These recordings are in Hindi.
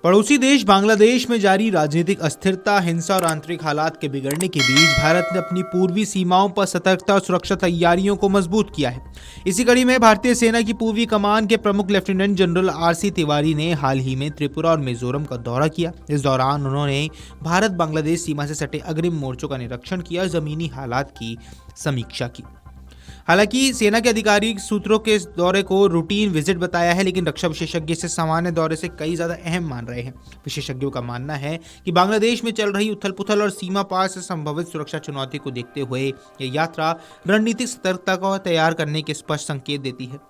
पड़ोसी देश बांग्लादेश में जारी राजनीतिक अस्थिरता, हिंसा और आंतरिक हालात के बिगड़ने के बीच भारत ने अपनी पूर्वी सीमाओं पर सतर्कता और सुरक्षा तैयारियों को मजबूत किया है। इसी कड़ी में भारतीय सेना की पूर्वी कमान के प्रमुख लेफ्टिनेंट जनरल आरसी तिवारी ने हाल ही में त्रिपुरा और मिजोरम का दौरा किया। इस दौरान उन्होंने भारत बांग्लादेश सीमा से सटे अग्रिम मोर्चों का निरीक्षण किया और जमीनी हालात की समीक्षा की। हालांकि सेना के आधिकारिक सूत्रों के इस दौरे को रूटीन विजिट बताया है, लेकिन रक्षा विशेषज्ञ इसे सामान्य दौरे से कई ज्यादा अहम मान रहे हैं। विशेषज्ञों का मानना है कि बांग्लादेश में चल रही उथल पुथल और सीमा पार से संभावित सुरक्षा चुनौती को देखते हुए यह यात्रा रणनीतिक सतर्कता को तैयार करने के स्पष्ट संकेत देती है।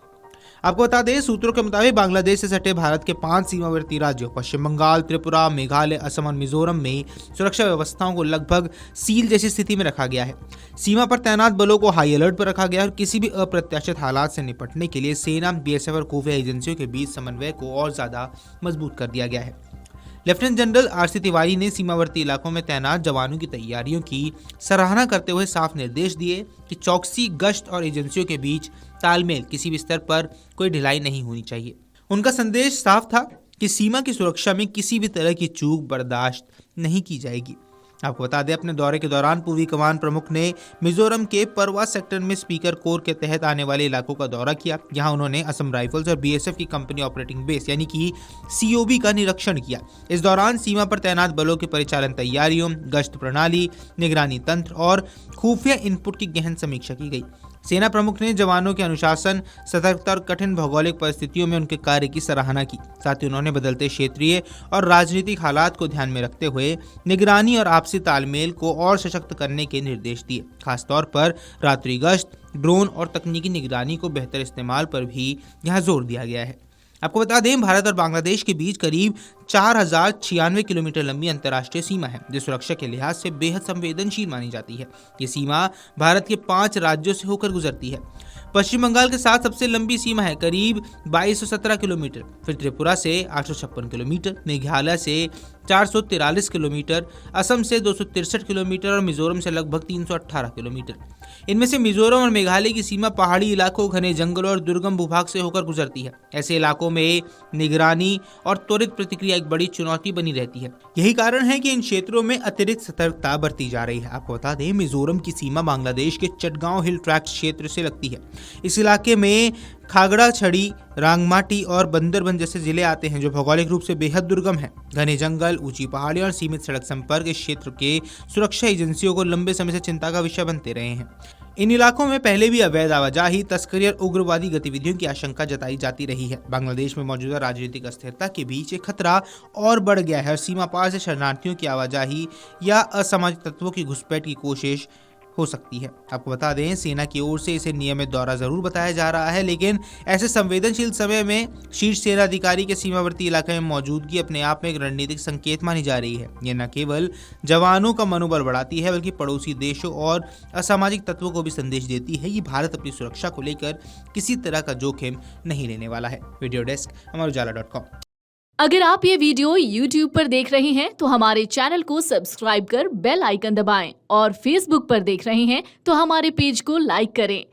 आपको बता दें, सूत्रों के मुताबिक बांग्लादेश से सटे भारत के 5 सीमावर्ती राज्यों पश्चिम बंगाल, त्रिपुरा, मेघालय, असम और मिजोरम में सुरक्षा व्यवस्थाओं को लगभग सील जैसी स्थिति में रखा गया है। सीमा पर तैनात बलों को हाई अलर्ट पर रखा गया है और किसी भी अप्रत्याशित हालात से निपटने के लिए सेना, बीएसएफ और खुफिया एजेंसियों के बीच समन्वय को और ज्यादा मजबूत कर दिया गया है। लेफ्टिनेंट जनरल आरसी तिवारी ने सीमावर्ती इलाकों में तैनात जवानों की तैयारियों की सराहना करते हुए साफ निर्देश दिए कि चौकसी, गश्त और एजेंसियों के बीच तालमेल किसी भी स्तर पर कोई ढिलाई नहीं होनी चाहिए। उनका संदेश साफ था कि सीमा की सुरक्षा में किसी भी तरह की चूक बर्दाश्त नहीं की जाएगी। आपको बता दें, अपने दौरे के दौरान पूर्वी कमान प्रमुख ने मिजोरम के परवा सेक्टर में स्पीकर कोर के तहत आने वाले इलाकों का दौरा किया। यहाँ उन्होंने असम राइफल्स और बीएसएफ की कंपनी ऑपरेटिंग बेस यानी कि सीओबी का निरीक्षण किया। इस दौरान सीमा पर तैनात बलों की परिचालन तैयारियों, गश्त प्रणाली, निगरानी तंत्र और खुफिया इनपुट की गहन समीक्षा की गई। सेना प्रमुख ने जवानों के अनुशासन, सतर्कता और कठिन भौगोलिक परिस्थितियों में उनके कार्य की सराहना की। साथ ही उन्होंने बदलते क्षेत्रीय और राजनीतिक हालात को ध्यान में रखते हुए निगरानी और आपसी तालमेल को और सशक्त करने के निर्देश दिए। खासतौर पर रात्रि गश्त, ड्रोन और तकनीकी निगरानी को बेहतर इस्तेमाल पर भी यहाँ जोर दिया गया है। आपको बता दें, भारत और बांग्लादेश के बीच करीब 4096 किलोमीटर लंबी अंतर्राष्ट्रीय सीमा है, जो सुरक्षा के लिहाज से बेहद संवेदनशील मानी जाती है। ये सीमा भारत के 5 राज्यों से होकर गुजरती है। पश्चिम बंगाल के साथ सबसे लंबी सीमा है, करीब 2217 किलोमीटर। फिर त्रिपुरा से 856 किलोमीटर, मेघालय से 443 किलोमीटर, असम से 263 किलोमीटर और मिजोरम से लगभग 318 किलोमीटर। इनमें से मिजोरम और मेघालय की सीमा पहाड़ी इलाकों, घने जंगलों और दुर्गम भूभाग से होकर गुजरती है। ऐसे इलाकों में निगरानी और त्वरित प्रतिक्रिया एक बड़ी चुनौती बनी रहती है। यही कारण है कि इन क्षेत्रों में अतिरिक्त सतर्कता बरती जा रही है। आपको बता दें, मिजोरम की सीमा बांग्लादेश के चटगांव हिल ट्रैक्ट क्षेत्र से लगती है। इस इलाके में खागड़ा छड़ी, रांगमाटी और बंदरबन जैसे जिले आते हैं, जो भौगोलिक रूप से बेहद दुर्गम है। घने जंगल, ऊंची पहाड़ियां और सीमित सड़क संपर्क इस क्षेत्र के सुरक्षा एजेंसियों को लंबे समय से चिंता का विषय बनते रहे हैं। इन इलाकों में पहले भी अवैध आवाजाही, तस्करी और उग्रवादी गतिविधियों की आशंका जताई जाती रही है। बांग्लादेश में मौजूदा राजनीतिक अस्थिरता के बीच एक खतरा और बढ़ गया है और सीमा पार से शरणार्थियों की आवाजाही या असामाजिक तत्वों की घुसपैठ की कोशिश हो सकती है। आपको बता दें, सेना की ओर से इसे नियमित दौरा जरूर बताया जा रहा है, लेकिन ऐसे संवेदनशील समय में शीर्ष सेना अधिकारी के सीमावर्ती इलाके में मौजूदगी अपने आप में एक रणनीतिक संकेत मानी जा रही है। यह न केवल जवानों का मनोबल बढ़ाती है, बल्कि पड़ोसी देशों और असामाजिक तत्वों को भी संदेश देती है कि भारत अपनी सुरक्षा को लेकर किसी तरह का जोखिम नहीं लेने वाला है। वीडियो डेस्क, अमरउजाला.com। अगर आप ये वीडियो YouTube पर देख रहे हैं तो हमारे चैनल को सब्सक्राइब कर बेल आइकन दबाएं और Facebook पर देख रहे हैं तो हमारे पेज को लाइक करें।